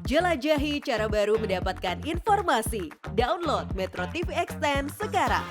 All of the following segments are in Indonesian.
Jelajahi cara baru mendapatkan informasi. Download Metro TV Extend sekarang.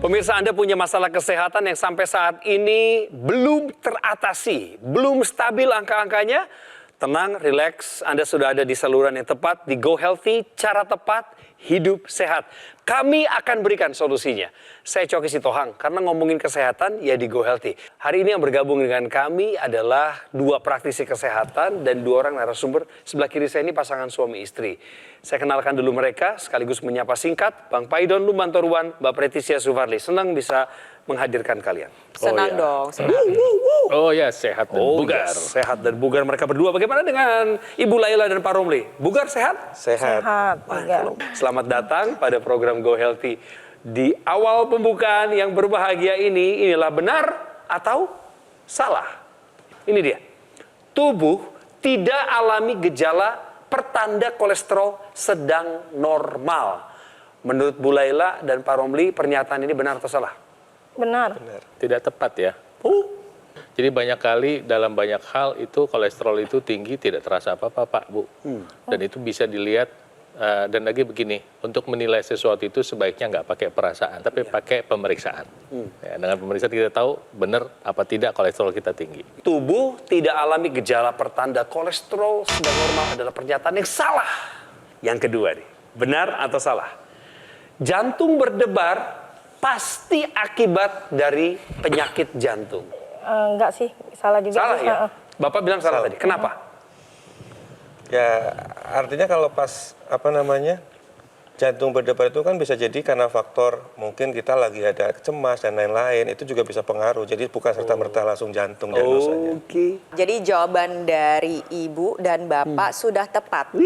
Pemirsa, Anda punya masalah kesehatan yang sampai saat ini belum teratasi, belum stabil angka-angkanya? Tenang, relax, Anda sudah ada di saluran yang tepat, di Go Healthy, cara tepat, hidup sehat. Kami akan berikan solusinya. Saya Coki Sitohang, karena ngomongin kesehatan, ya di Go Healthy. Hari ini yang bergabung dengan kami adalah dua praktisi kesehatan dan dua orang narasumber. Sebelah kiri saya ini pasangan suami istri. Saya kenalkan dulu mereka, sekaligus menyapa singkat, Bang Paidon Lumantoruan, Mbak Pretisia Suvarli. Senang bisa menghadirkan kalian. Senang dong, senang. Oh ya, sehat dan bugar. Yes, sehat dan bugar mereka berdua. Bagaimana dengan Ibu Laila dan Pak Romli? Bugar sehat? Sehat. Selamat datang pada program Go Healthy. Di awal pembukaan yang berbahagia ini, inilah benar atau salah? Ini dia. Tubuh tidak alami gejala pertanda kolesterol sedang normal. Menurut Bu Laila dan Pak Romli, pernyataan ini benar atau salah? Benar. Tidak tepat ya. Jadi banyak kali dalam banyak hal itu kolesterol itu tinggi tidak terasa apa-apa Pak, Bu. Dan itu bisa dilihat dan lagi begini, untuk menilai sesuatu itu sebaiknya nggak pakai perasaan, tapi pakai pemeriksaan. Ya, dengan pemeriksaan kita tahu benar apa tidak kolesterol kita tinggi. Tubuh tidak alami gejala pertanda kolesterol sedang normal adalah pernyataan yang salah. Yang kedua nih, benar atau salah? Jantung berdebar pasti akibat dari penyakit jantung. Enggak sih, salah juga. Salah ya? Bapak bilang salah tadi. Kenapa? Ya, artinya kalau pas jantung berdebar itu kan bisa jadi karena faktor mungkin kita lagi ada cemas dan lain-lain, itu juga bisa pengaruh. Jadi bukan serta-merta langsung jantung diagnosanya. Oke. Jadi jawaban dari Ibu dan Bapak sudah tepat.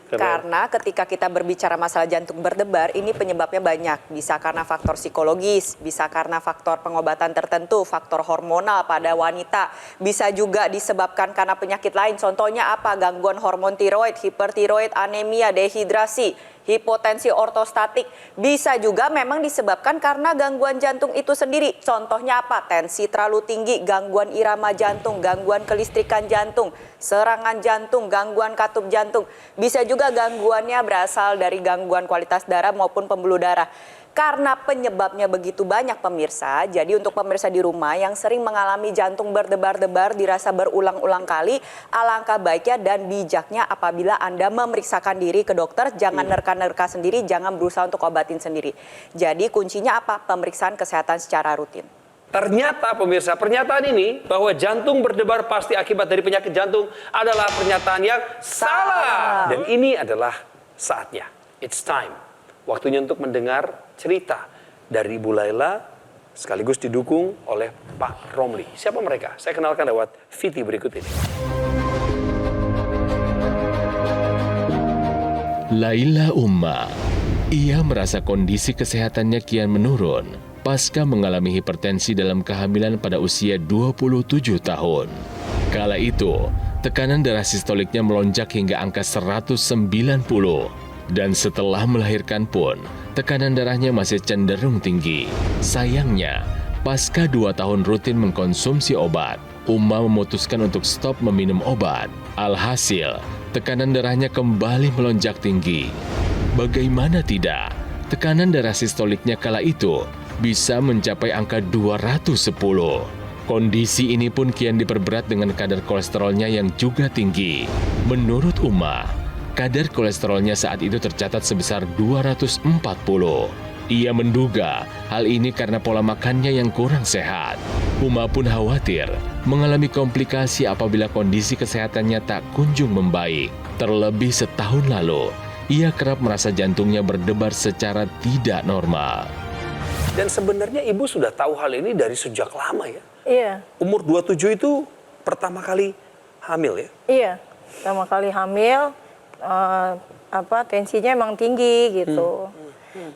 Karena ketika kita berbicara masalah jantung berdebar, ini penyebabnya banyak. Bisa karena faktor psikologis, bisa karena faktor pengobatan tertentu, faktor hormonal pada wanita. Bisa juga disebabkan karena penyakit lain. Contohnya apa? Gangguan hormon tiroid, hipertiroid, anemia, dehidrasi, hipotensi ortostatik. Bisa juga memang disebabkan karena gangguan jantung itu sendiri. Contohnya apa? Tensi terlalu tinggi, gangguan irama jantung, gangguan kelistrikan jantung, serangan jantung, gangguan katup jantung. Bisa juga gangguannya berasal dari gangguan kualitas darah maupun pembuluh darah. Karena penyebabnya begitu banyak pemirsa, jadi untuk pemirsa di rumah yang sering mengalami jantung berdebar-debar dirasa berulang-ulang kali, alangkah baiknya dan bijaknya apabila Anda memeriksakan diri ke dokter, jangan nerka-nerka sendiri, jangan berusaha untuk obatin sendiri. Jadi kuncinya apa? Pemeriksaan kesehatan secara rutin. Ternyata pemirsa, pernyataan ini bahwa jantung berdebar pasti akibat dari penyakit jantung adalah pernyataan yang salah. Dan ini adalah saatnya. It's time. Waktunya untuk mendengar cerita dari Ibu Laila sekaligus didukung oleh Pak Romli. Siapa mereka? Saya kenalkan lewat VT berikut ini. Laila Umma. Ia merasa kondisi kesehatannya kian menurun pasca mengalami hipertensi dalam kehamilan pada usia 27 tahun. Kala itu, tekanan darah sistoliknya melonjak hingga angka 190. Dan setelah melahirkan pun, tekanan darahnya masih cenderung tinggi. Sayangnya, pasca 2 tahun rutin mengkonsumsi obat, Umma memutuskan untuk stop meminum obat. Alhasil, tekanan darahnya kembali melonjak tinggi. Bagaimana tidak, tekanan darah sistoliknya kala itu bisa mencapai angka 210. Kondisi ini pun kian diperberat dengan kadar kolesterolnya yang juga tinggi. Menurut Umma, kadar kolesterolnya saat itu tercatat sebesar 240. Ia menduga hal ini karena pola makannya yang kurang sehat. Umma pun khawatir mengalami komplikasi apabila kondisi kesehatannya tak kunjung membaik. Terlebih setahun lalu, ia kerap merasa jantungnya berdebar secara tidak normal. Dan sebenarnya Ibu sudah tahu hal ini dari sejak lama ya? Iya. Umur 27 itu pertama kali hamil ya? Iya, pertama kali hamil, tensinya emang tinggi gitu.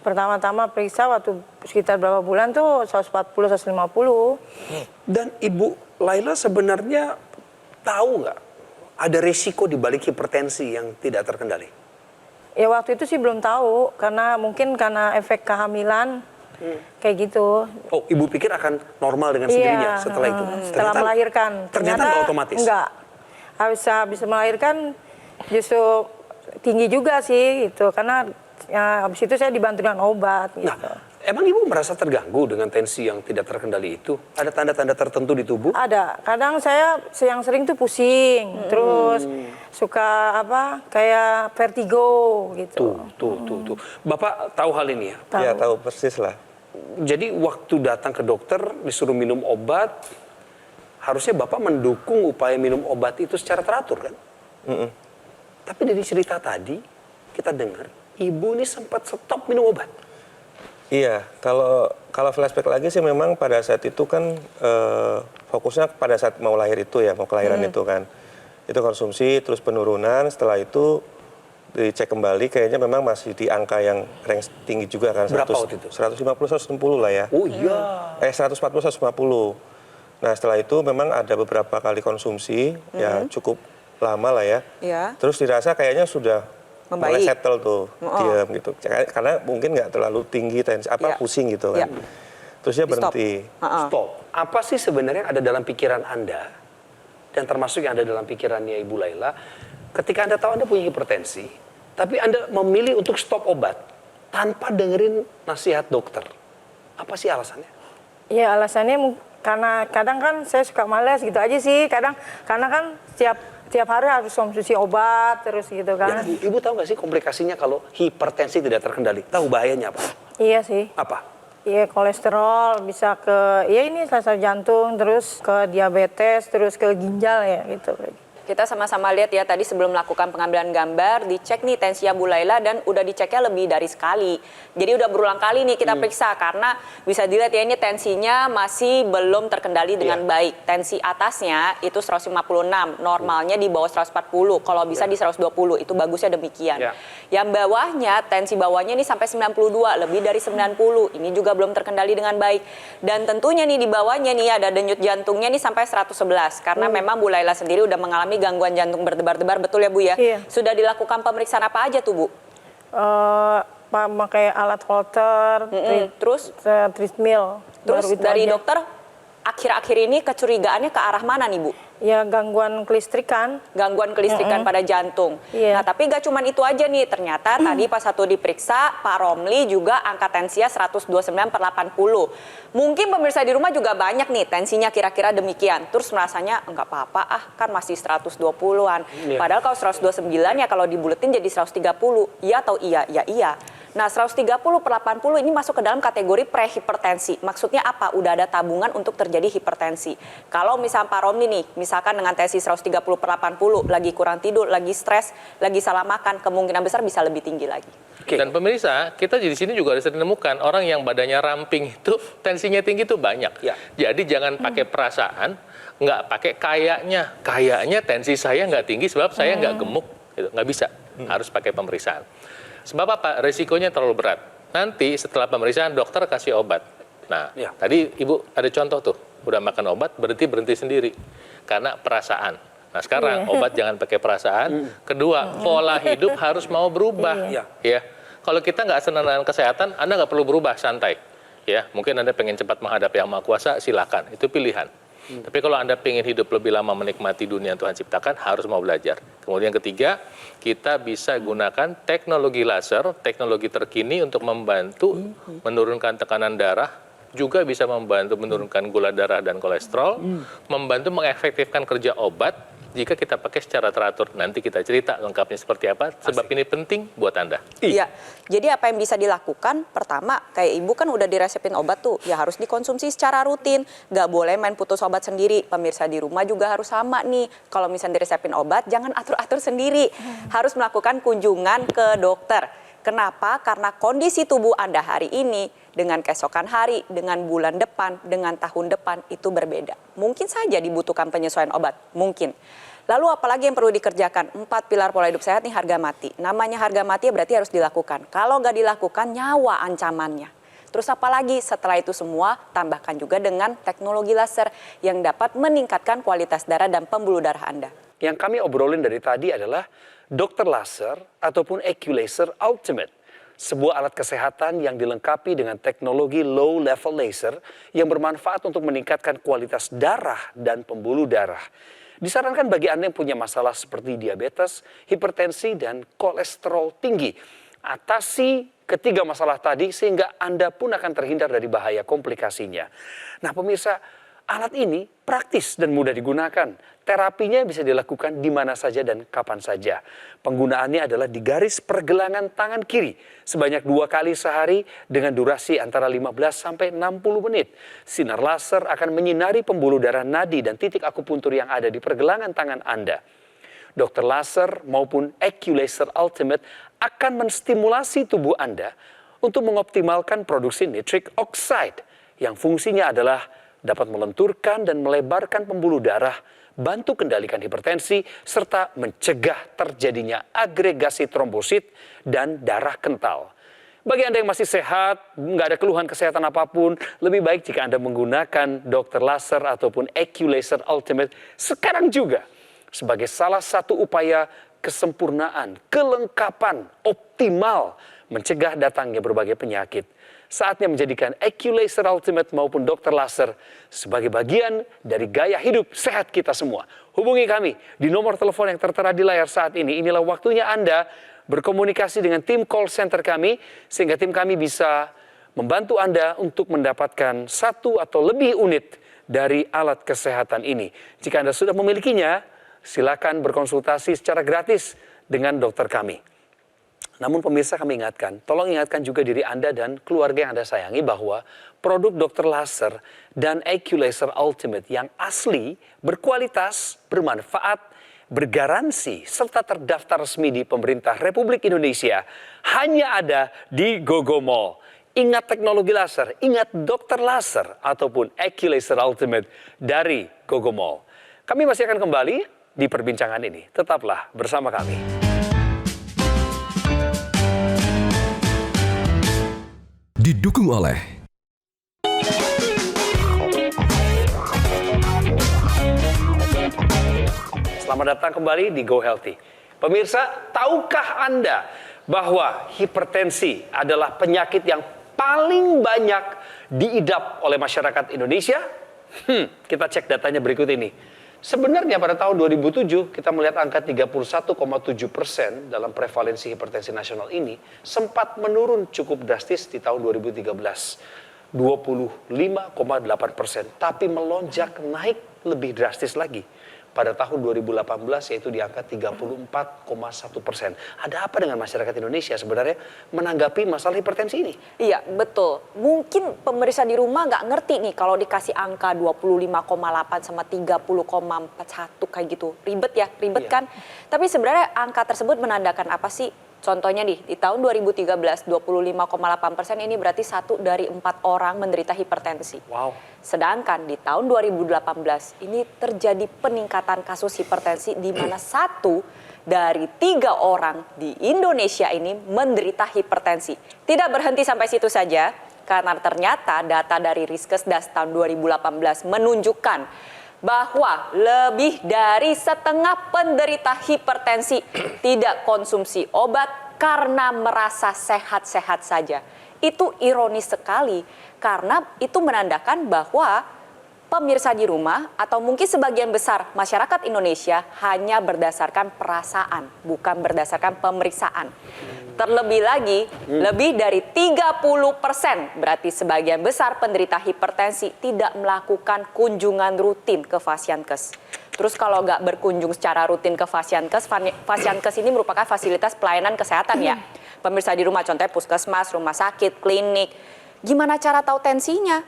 Pertama-tama periksa waktu sekitar berapa bulan tuh 140, 150. Dan Ibu Laila sebenarnya tahu nggak ada resiko di balik hipertensi yang tidak terkendali? Ya waktu itu sih belum tahu, karena mungkin karena efek kehamilan, Kayak gitu. Oh, ibu pikir akan normal dengan sendirinya setelah itu? Setelah melahirkan. Ternyata nggak otomatis? Enggak. Habis melahirkan justru tinggi juga sih gitu. Karena ya, habis itu saya dibantu dengan obat gitu. Nah, emang ibu merasa terganggu dengan tensi yang tidak terkendali itu? Ada tanda-tanda tertentu di tubuh? Ada. Kadang saya yang sering tuh pusing. Terus suka kayak vertigo gitu. Tuh. Bapak tahu hal ini ya? Tahu. Ya tahu persis lah. Jadi waktu datang ke dokter disuruh minum obat, harusnya Bapak mendukung upaya minum obat itu secara teratur kan? Tapi dari cerita tadi, kita dengar, ibu ini sempat stop minum obat. Iya, kalau flashback lagi sih memang pada saat itu kan fokusnya pada saat mau lahir itu ya, mau kelahiran itu kan. Itu konsumsi, terus penurunan, setelah itu dicek kembali kayaknya memang masih di angka yang range tinggi juga kan. Berapa waktu itu? 150-160 lah ya. Oh iya. 140-150. Nah setelah itu memang ada beberapa kali konsumsi, ya cukup lama lah ya. Iya. Terus dirasa kayaknya sudah mulai Membaik. settle tuh, diam gitu. Karena mungkin nggak terlalu tinggi tensi, pusing gitu kan. Terus dia berhenti. Stop. Apa sih sebenarnya yang ada dalam pikiran Anda, dan termasuk yang ada dalam pikirannya Ibu Laila, ketika Anda tahu Anda punya hipertensi, tapi Anda memilih untuk stop obat tanpa dengerin nasihat dokter. Apa sih alasannya? Ya alasannya karena kadang kan saya suka malas gitu aja sih. Karena kan tiap hari harus konsumsi obat terus gitu kan. Ya, Ibu tahu nggak sih komplikasinya kalau hipertensi tidak terkendali? Tahu bahayanya apa? Iya sih. Apa? Iya kolesterol bisa ke sel jantung, terus ke diabetes, terus ke ginjal ya gitu. Kita sama-sama lihat ya tadi sebelum melakukan pengambilan gambar, dicek nih tensinya Bu Laila dan udah diceknya lebih dari sekali. Jadi udah berulang kali nih kita periksa karena bisa dilihat ya ini tensinya masih belum terkendali dengan baik. Tensi atasnya itu 156, normalnya di bawah 140, kalau bisa di 120, itu bagusnya demikian. Yang bawahnya, tensi bawahnya ini sampai 92, lebih dari 90, ini juga belum terkendali dengan baik. Dan tentunya nih di bawahnya nih ada denyut jantungnya nih sampai 111, karena memang Bu Laila sendiri udah mengalami gangguan jantung berdebar-debar, betul ya Bu ya? Iya. Sudah dilakukan pemeriksaan apa aja tuh Bu? Pakai alat Holter, Terus treadmill. Terus Baru itu dari aja. dokter akhir-akhir ini kecurigaannya ke arah mana nih Bu? Ya gangguan kelistrikan. Gangguan kelistrikan pada jantung. Iya. Nah tapi gak cuman itu aja nih, ternyata tadi pas satu diperiksa Pak Romli juga angka tensinya 129/80. Mungkin pemirsa di rumah juga banyak nih tensinya kira-kira demikian. Terus merasanya enggak apa-apa kan masih 120-an. Padahal kalau 129 ya kalau dibuletin jadi 130. Iya atau iya? Ya iya. Nah 130/80 ini masuk ke dalam kategori prehipertensi. Maksudnya apa? Udah ada tabungan untuk terjadi hipertensi. Kalau misal Pak Romli nih, misalkan dengan tensi 130/80, lagi kurang tidur, lagi stres, lagi salah makan, kemungkinan besar bisa lebih tinggi lagi. Dan pemirsa, kita di sini juga harus menemukan orang yang badannya ramping itu tensinya tinggi itu banyak. Jadi jangan pakai perasaan, nggak pakai kayaknya. Kayaknya tensi saya nggak tinggi sebab saya nggak gemuk, gitu. Nggak bisa. Harus pakai pemeriksaan. Sebab apa? Resikonya terlalu berat. Nanti setelah pemeriksaan dokter kasih obat. Nah, tadi Ibu ada contoh tuh, udah makan obat berhenti sendiri karena perasaan. Nah sekarang obat jangan pakai perasaan. Kedua, pola hidup harus mau berubah. Ya, kalau kita nggak senang dengan kesehatan, Anda nggak perlu berubah, santai. Ya, mungkin Anda pengen cepat menghadap Yang Maha Kuasa, silakan. Itu pilihan. Tapi kalau Anda pengen hidup lebih lama menikmati dunia yang Tuhan ciptakan, harus mau belajar. Kemudian ketiga, kita bisa gunakan teknologi laser, teknologi terkini untuk membantu menurunkan tekanan darah, juga bisa membantu menurunkan gula darah dan kolesterol, membantu mengefektifkan kerja obat jika kita pakai secara teratur. Nanti kita cerita lengkapnya seperti apa, sebab ini penting buat Anda. Iya, jadi apa yang bisa dilakukan? Pertama, kayak Ibu kan udah diresepin obat tuh, ya harus dikonsumsi secara rutin. Nggak boleh main putus obat sendiri. Pemirsa di rumah juga harus sama nih. Kalau misalnya diresepin obat, jangan atur-atur sendiri. Harus melakukan kunjungan ke dokter. Kenapa? Karena kondisi tubuh Anda hari ini dengan keesokan hari, dengan bulan depan, dengan tahun depan itu berbeda. Mungkin saja dibutuhkan penyesuaian obat, mungkin. Lalu apalagi yang perlu dikerjakan? 4 pilar pola hidup sehat nih harga mati. Namanya harga mati berarti harus dilakukan. Kalau nggak dilakukan, nyawa ancamannya. Terus apalagi setelah itu semua, tambahkan juga dengan teknologi laser yang dapat meningkatkan kualitas darah dan pembuluh darah Anda. Yang kami obrolin dari tadi adalah dokter laser ataupun Equulaser Ultimate. sebuah alat kesehatan yang dilengkapi dengan teknologi low level laser yang bermanfaat untuk meningkatkan kualitas darah dan pembuluh darah. Disarankan bagi Anda yang punya masalah seperti diabetes, hipertensi, dan kolesterol tinggi. Atasi ketiga masalah tadi sehingga Anda pun akan terhindar dari bahaya komplikasinya. Nah pemirsa, alat ini praktis dan mudah digunakan. Terapinya bisa dilakukan di mana saja dan kapan saja. Penggunaannya adalah di garis pergelangan tangan kiri sebanyak 2 kali sehari dengan durasi antara 15 sampai 60 menit. Sinar laser akan menyinari pembuluh darah nadi dan titik akupuntur yang ada di pergelangan tangan Anda. Dr. Laser maupun AccuLaser Ultimate akan menstimulasi tubuh Anda untuk mengoptimalkan produksi nitric oxide yang fungsinya adalah dapat melenturkan dan melebarkan pembuluh darah, bantu kendalikan hipertensi, serta mencegah terjadinya agregasi trombosit dan darah kental. Bagi Anda yang masih sehat, nggak ada keluhan kesehatan apapun, lebih baik jika Anda menggunakan Dr. Laser ataupun AccuLaser Ultimate sekarang juga sebagai salah satu upaya kesempurnaan, kelengkapan, optimal mencegah datangnya berbagai penyakit. Saatnya menjadikan AccuLaser Ultimate maupun Dr. Laser sebagai bagian dari gaya hidup sehat kita semua. Hubungi kami di nomor telepon yang tertera di layar saat ini. Inilah waktunya Anda berkomunikasi dengan tim call center kami, sehingga tim kami bisa membantu Anda untuk mendapatkan 1 atau lebih unit dari alat kesehatan ini. Jika Anda sudah memilikinya, silakan berkonsultasi secara gratis dengan dokter kami. Namun pemirsa, kami ingatkan, tolong ingatkan juga diri Anda dan keluarga yang Anda sayangi bahwa produk Dr. Laser dan AccuLaser Ultimate yang asli, berkualitas, bermanfaat, bergaransi, serta terdaftar resmi di pemerintah Republik Indonesia hanya ada di GoGo Mall. Ingat teknologi laser, ingat Dr. Laser ataupun AccuLaser Ultimate dari GoGo Mall. Kami masih akan kembali di perbincangan ini. Tetaplah bersama kami. Didukung oleh Selamat datang kembali di Go Healthy. Pemirsa, tahukah Anda bahwa hipertensi adalah penyakit yang paling banyak diidap oleh masyarakat Indonesia? Kita cek datanya berikut ini. Sebenarnya pada tahun 2007 kita melihat angka 31,7% dalam prevalensi hipertensi nasional ini sempat menurun cukup drastis di tahun 2013. 25,8%, tapi melonjak naik lebih drastis lagi pada tahun 2018 yaitu di angka 34,1%. Ada apa dengan masyarakat Indonesia sebenarnya menanggapi masalah hipertensi ini? Iya, betul. Mungkin pemirsa di rumah nggak ngerti nih kalau dikasih angka 25,8 sama 30,41 kayak gitu. Ribet ya, ribet Iya. kan? Tapi sebenarnya angka tersebut menandakan apa sih? Contohnya nih, di tahun 2013, 25,8% ini berarti 1 dari 4 orang menderita hipertensi. Wow. Sedangkan di tahun 2018 ini terjadi peningkatan kasus hipertensi di mana 1 dari 3 orang di Indonesia ini menderita hipertensi. Tidak berhenti sampai situ saja, karena ternyata data dari Riskesdas tahun 2018 menunjukkan bahwa lebih dari setengah penderita hipertensi tidak konsumsi obat karena merasa sehat-sehat saja. Itu ironis sekali karena itu menandakan bahwa pemirsa di rumah atau mungkin sebagian besar masyarakat Indonesia hanya berdasarkan perasaan, bukan berdasarkan pemeriksaan. Terlebih lagi, lebih dari 30% berarti sebagian besar penderita hipertensi tidak melakukan kunjungan rutin ke Fasiankes. Terus kalau nggak berkunjung secara rutin ke Fasiankes, Fasiankes ini merupakan fasilitas pelayanan kesehatan ya. Pemirsa di rumah, contohnya puskesmas, rumah sakit, klinik. Gimana cara tahu tensinya?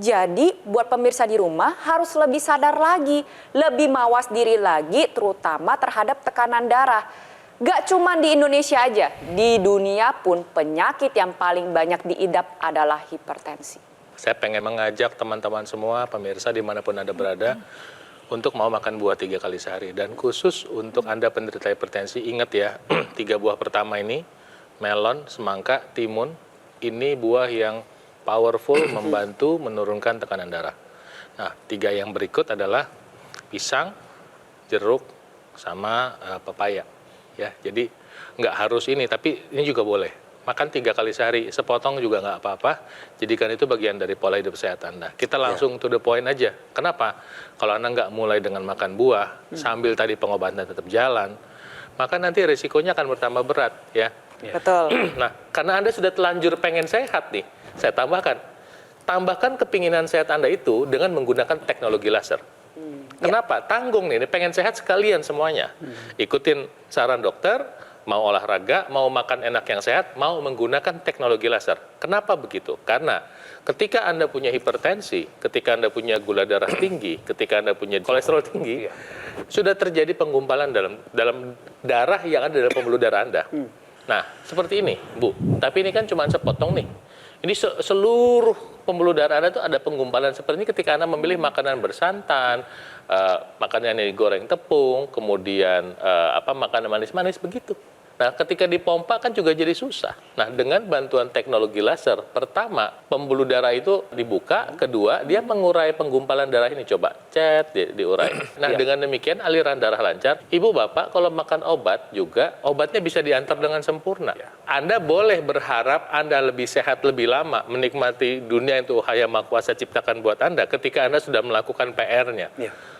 Jadi buat pemirsa di rumah harus lebih sadar lagi, lebih mawas diri lagi terutama terhadap tekanan darah. Gak cuma di Indonesia aja, di dunia pun penyakit yang paling banyak diidap adalah hipertensi. Saya pengen mengajak teman-teman semua, pemirsa dimanapun Anda berada, untuk mau makan buah 3 kali sehari. Dan khusus untuk Anda penderita hipertensi, ingat ya, 3 buah pertama ini, melon, semangka, timun, ini buah yang powerful membantu menurunkan tekanan darah. Nah, 3 yang berikut adalah pisang, jeruk, sama pepaya. Ya, jadi nggak harus ini, tapi ini juga boleh. makan 3 kali sehari, sepotong juga nggak apa-apa, jadikan itu bagian dari pola hidup sehat Anda. Kita langsung to the point aja. Kenapa? Kalau Anda nggak mulai dengan makan buah, sambil tadi pengobatan tetap jalan, maka nanti risikonya akan bertambah berat, ya. Betul. Nah, karena Anda sudah telanjur pengen sehat nih, saya tambahkan kepinginan sehat Anda itu dengan menggunakan teknologi laser. Kenapa? Tanggung nih, pengen sehat sekalian semuanya. Ikutin saran dokter, mau olahraga, mau makan enak yang sehat, mau menggunakan teknologi laser. Kenapa begitu? Karena ketika Anda punya hipertensi, ketika Anda punya gula darah tinggi, ketika Anda punya kolesterol tinggi, sudah terjadi penggumpalan dalam darah yang ada dalam pembuluh darah Anda. Nah, seperti ini, Bu. Tapi ini kan cuma sepotong nih. Ini seluruh pembuluh darah Anda itu ada penggumpalan seperti ini ketika Anda memilih makanan bersantan, makanan yang digoreng tepung, kemudian makanan manis-manis begitu. Nah, ketika dipompa kan juga jadi susah. Nah, dengan bantuan teknologi laser, pertama, pembuluh darah itu dibuka, kedua, dia mengurai penggumpalan darah ini. Coba, diurai. Nah, dengan demikian aliran darah lancar. Ibu, Bapak, kalau makan obat juga, obatnya bisa diantar dengan sempurna. Anda boleh berharap Anda lebih sehat lebih lama, menikmati dunia yang Tuhan Yang Maha Kuasa ciptakan buat Anda ketika Anda sudah melakukan PR-nya.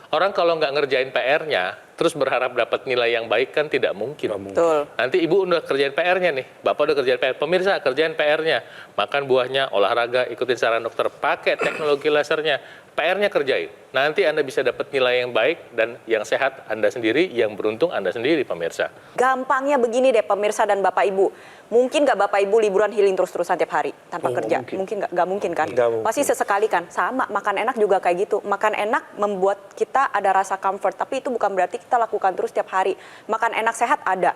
Orang kalau nggak ngerjain PR-nya, terus berharap dapat nilai yang baik kan tidak mungkin. Betul. Nanti Ibu udah kerjain PR-nya nih, Bapak udah kerjain PR. Pemirsa, kerjain PR-nya. Makan buahnya, olahraga, ikutin saran dokter, pakai teknologi lasernya. PR-nya kerjain. Nanti Anda bisa dapat nilai yang baik dan yang sehat Anda sendiri, yang beruntung Anda sendiri, pemirsa. Gampangnya begini deh pemirsa dan Bapak Ibu. Mungkin nggak Bapak Ibu liburan healing terus-terusan tiap hari tanpa kerja? Mungkin nggak mungkin kan? Pasti sesekali kan? Sama, makan enak juga kayak gitu. Makan enak membuat kita ada rasa comfort, tapi itu bukan berarti kita lakukan terus tiap hari. Makan enak sehat ada.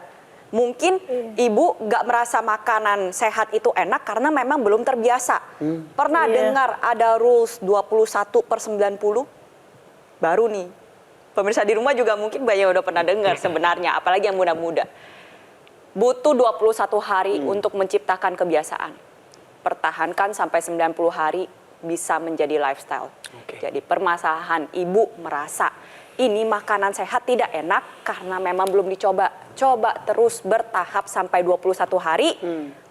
Mungkin Ibu nggak merasa makanan sehat itu enak karena memang belum terbiasa. Pernah dengar ada rules 21/90? Baru nih. Pemirsa di rumah juga mungkin banyak udah pernah dengar sebenarnya, apalagi yang muda-muda. Butuh 21 hari untuk menciptakan kebiasaan. Pertahankan sampai 90 hari bisa menjadi lifestyle. Jadi permasalahan Ibu merasa ini makanan sehat tidak enak karena memang belum dicoba. Coba terus bertahap sampai 21 hari.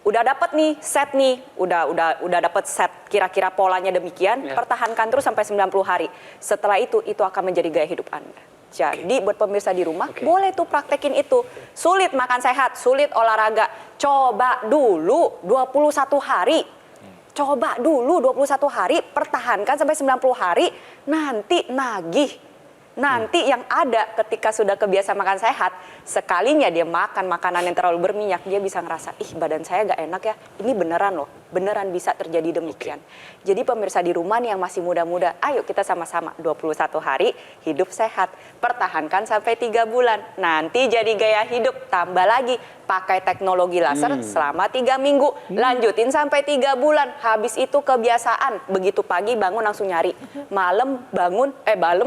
Udah dapat nih set nih, udah dapat set kira-kira polanya demikian, pertahankan terus sampai 90 hari. Setelah itu akan menjadi gaya hidup Anda. Jadi buat pemirsa di rumah, boleh tuh praktekin itu. Sulit makan sehat, sulit olahraga. Coba dulu 21 hari. Coba dulu 21 hari, pertahankan sampai 90 hari, nanti nagih. Nanti yang ada ketika sudah kebiasa makan sehat, sekalinya dia makan makanan yang terlalu berminyak, dia bisa ngerasa, ih badan saya gak enak ya, ini beneran loh, beneran bisa terjadi demikian. Jadi pemirsa di rumah nih yang masih muda-muda, ayo kita sama-sama 21 hari hidup sehat, pertahankan sampai 3 bulan, nanti jadi gaya hidup, tambah lagi, pakai teknologi laser selama 3 minggu, lanjutin sampai 3 bulan, habis itu kebiasaan, begitu pagi bangun langsung nyari, malam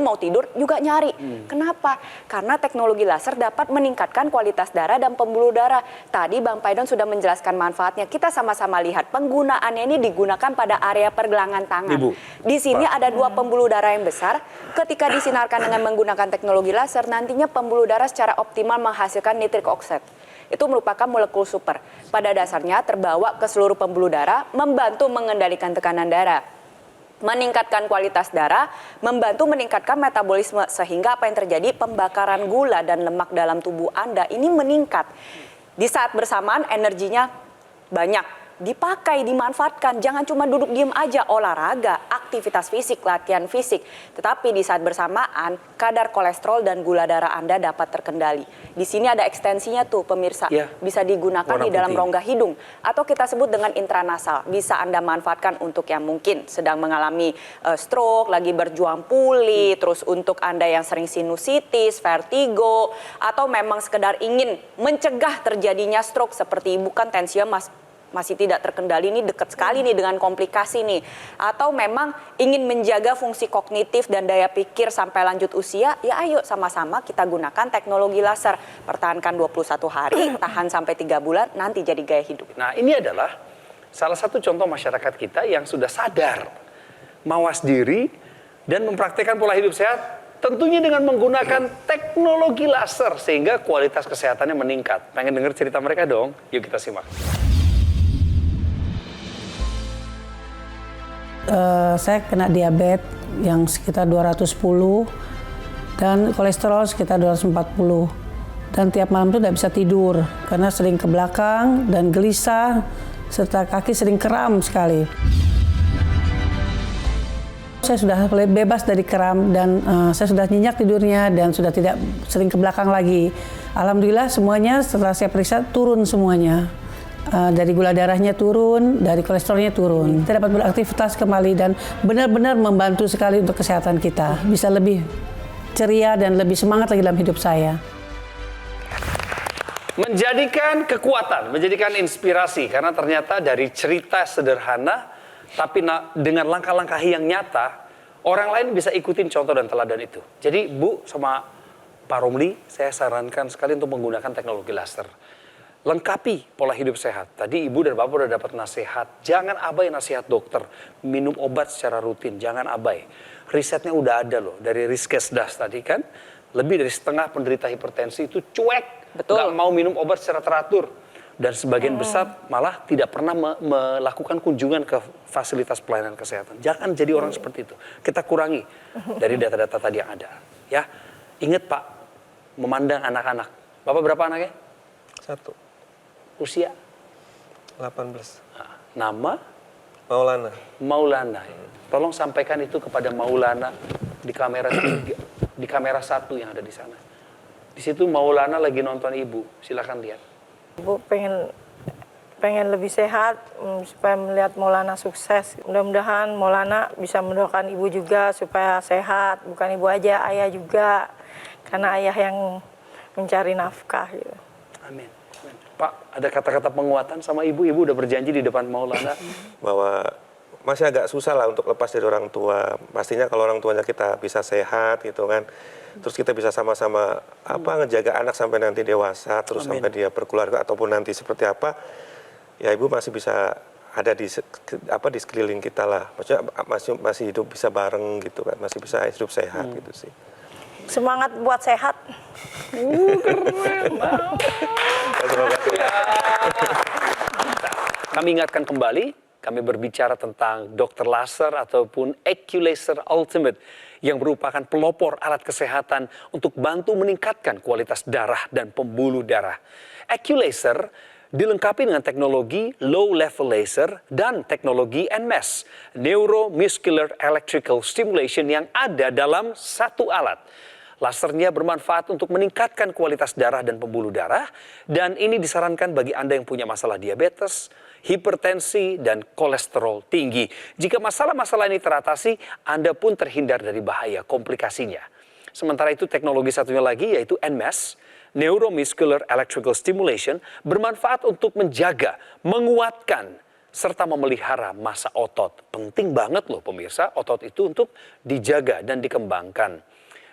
mau tidur juga nyari. Kenapa? Karena teknologi laser dapat meningkatkan kualitas darah dan pembuluh darah. Tadi Bang Paidon sudah menjelaskan manfaatnya. Kita sama-sama lihat penggunaannya ini digunakan pada area pergelangan tangan. Di sini ada 2 pembuluh darah yang besar. Ketika disinarkan dengan menggunakan teknologi laser, nantinya pembuluh darah secara optimal menghasilkan nitric oxide. Itu merupakan molekul super. Pada dasarnya terbawa ke seluruh pembuluh darah, membantu mengendalikan tekanan darah, meningkatkan kualitas darah, membantu meningkatkan metabolisme, sehingga apa yang terjadi, pembakaran gula dan lemak dalam tubuh Anda ini meningkat. Di saat bersamaan energinya banyak. Dipakai, dimanfaatkan, jangan cuma duduk diem aja, olahraga, aktivitas fisik, latihan fisik. Tetapi di saat bersamaan, kadar kolesterol dan gula darah Anda dapat terkendali. Di sini ada ekstensinya tuh pemirsa, bisa digunakan di dalam rongga hidung. Atau kita sebut dengan intranasal, bisa Anda manfaatkan untuk yang mungkin sedang mengalami stroke, lagi berjuang pulih, terus untuk Anda yang sering sinusitis, vertigo, atau memang sekedar ingin mencegah terjadinya stroke seperti Ibu kan tensinya masih tidak terkendali, ini dekat sekali nih dengan komplikasi nih. Atau memang ingin menjaga fungsi kognitif dan daya pikir sampai lanjut usia, ya ayo sama-sama kita gunakan teknologi laser. Pertahankan 21 hari, tahan sampai 3 bulan, nanti jadi gaya hidup. Nah, ini adalah salah satu contoh masyarakat kita yang sudah sadar, mawas diri, dan mempraktikkan pola hidup sehat, tentunya dengan menggunakan teknologi laser, sehingga kualitas kesehatannya meningkat. Pengen dengar cerita mereka dong? Yuk kita simak. saya kena diabetes yang sekitar 210 dan kolesterol sekitar 240. Dan tiap malam itu tidak bisa tidur karena sering ke belakang dan gelisah serta kaki sering kram sekali. Saya sudah bebas dari kram dan saya sudah nyenyak tidurnya dan sudah tidak sering ke belakang lagi. Alhamdulillah semuanya setelah saya periksa turun semuanya. Dari gula darahnya turun, dari kolesterolnya turun. Kita dapat beraktivitas kembali dan benar-benar membantu sekali untuk kesehatan kita. Bisa lebih ceria dan lebih semangat lagi dalam hidup saya. Menjadikan kekuatan, menjadikan inspirasi. Karena ternyata dari cerita sederhana, tapi dengan langkah-langkah yang nyata, orang lain bisa ikutin contoh dan teladan itu. Jadi Bu sama Pak Romli, saya sarankan sekali untuk menggunakan teknologi laser. Lengkapi pola hidup sehat. Tadi Ibu dan Bapak udah dapat nasihat. Jangan abai nasihat dokter. Minum obat secara rutin, jangan abai. Risetnya udah ada loh, dari Riskesdas tadi kan. Lebih dari setengah penderita hipertensi itu cuek. Betul. Nggak mau minum obat secara teratur. Dan sebagian besar malah tidak pernah melakukan kunjungan ke fasilitas pelayanan kesehatan. Jangan jadi orang seperti itu. Kita kurangi dari data-data tadi yang ada. Ya, ingat Pak, memandang anak-anak. Bapak berapa anaknya? 1. Usia? 18. Nama? Maulana. Maulana. Tolong sampaikan itu kepada Maulana di kamera 3, di kamera 1 yang ada di sana. Di situ Maulana lagi nonton Ibu. Silakan lihat. Ibu pengen lebih sehat supaya melihat Maulana sukses. Mudah-mudahan Maulana bisa mendoakan Ibu juga supaya sehat. Bukan Ibu aja, ayah juga. Karena ayah yang mencari nafkah gitu. Amin. Pak, ada kata-kata penguatan sama Ibu. Ibu udah berjanji di depan Maulana. Bahwa masih agak susah lah untuk lepas dari orang tua. Pastinya kalau orang tuanya kita bisa sehat gitu kan. Terus kita bisa sama-sama ngejaga anak sampai nanti dewasa, terus Amin. sampai dia berkeluarga ataupun nanti seperti apa. Ya Ibu masih bisa ada di sekeliling kita lah. Maksudnya masih hidup bisa bareng gitu kan. Masih bisa hidup sehat gitu sih. Semangat buat sehat. Terima kasih. Kami ingatkan kembali, kami berbicara tentang dokter laser ataupun Eculaser Ultimate yang merupakan pelopor alat kesehatan untuk bantu meningkatkan kualitas darah dan pembuluh darah. Eculaser dilengkapi dengan teknologi low level laser dan teknologi NMES, Neuromuscular Electrical Stimulation, yang ada dalam satu alat. Lasernya bermanfaat untuk meningkatkan kualitas darah dan pembuluh darah, dan ini disarankan bagi Anda yang punya masalah diabetes, hipertensi, dan kolesterol tinggi. Jika masalah-masalah ini teratasi, Anda pun terhindar dari bahaya komplikasinya. Sementara itu teknologi satunya lagi yaitu NMES, Neuromuscular Electrical Stimulation, bermanfaat untuk menjaga, menguatkan, serta memelihara massa otot. Penting banget loh pemirsa, otot itu untuk dijaga dan dikembangkan.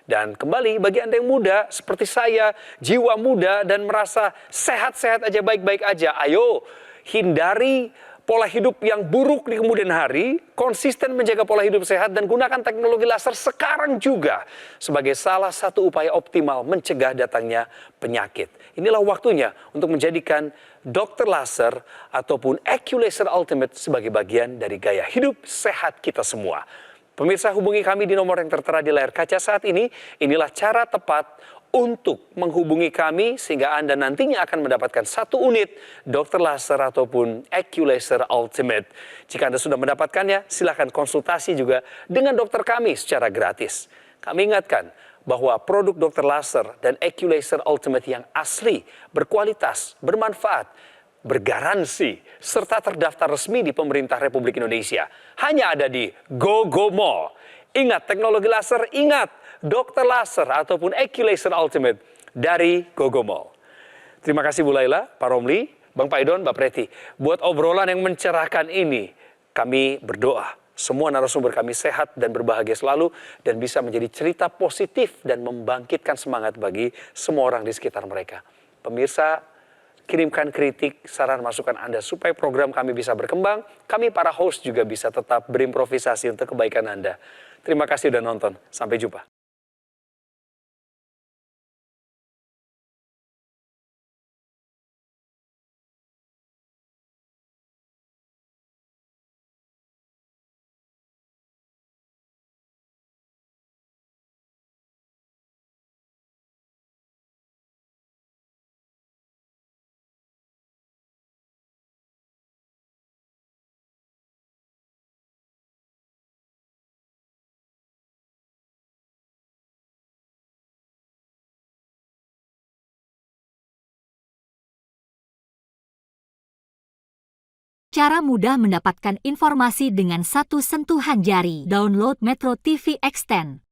Dan kembali bagi Anda yang muda seperti saya, jiwa muda dan merasa sehat-sehat aja, baik-baik aja, ayo hindari pola hidup yang buruk di kemudian hari, konsisten menjaga pola hidup sehat dan gunakan teknologi laser sekarang juga sebagai salah satu upaya optimal mencegah datangnya penyakit. Inilah waktunya untuk menjadikan dokter laser ataupun Eculaser Ultimate sebagai bagian dari gaya hidup sehat kita semua. Pemirsa, hubungi kami di nomor yang tertera di layar kaca saat ini. Inilah cara tepat untuk menghubungi kami sehingga Anda nantinya akan mendapatkan 1 unit dokter laser ataupun Eculaser Ultimate. Jika Anda sudah mendapatkannya, silakan konsultasi juga dengan dokter kami secara gratis. Kami ingatkan bahwa produk dokter laser dan Eculaser Ultimate yang asli, berkualitas, bermanfaat, bergaransi, serta terdaftar resmi di pemerintah Republik Indonesia. Hanya ada di GoGo Mall. Ingat teknologi laser, ingat dokter laser ataupun Eculaser Ultimate dari GoGo Mall. Terima kasih Bu Laila, Pak Romli, Bang Paidon, Mbak Preti. Buat obrolan yang mencerahkan ini, kami berdoa semua narasumber kami sehat dan berbahagia selalu dan bisa menjadi cerita positif dan membangkitkan semangat bagi semua orang di sekitar mereka. Pemirsa, kirimkan kritik, saran, masukan Anda supaya program kami bisa berkembang. Kami para host juga bisa tetap berimprovisasi untuk kebaikan Anda. Terima kasih sudah nonton. Sampai jumpa. Cara mudah mendapatkan informasi dengan satu sentuhan jari. Download Metro TV Extend.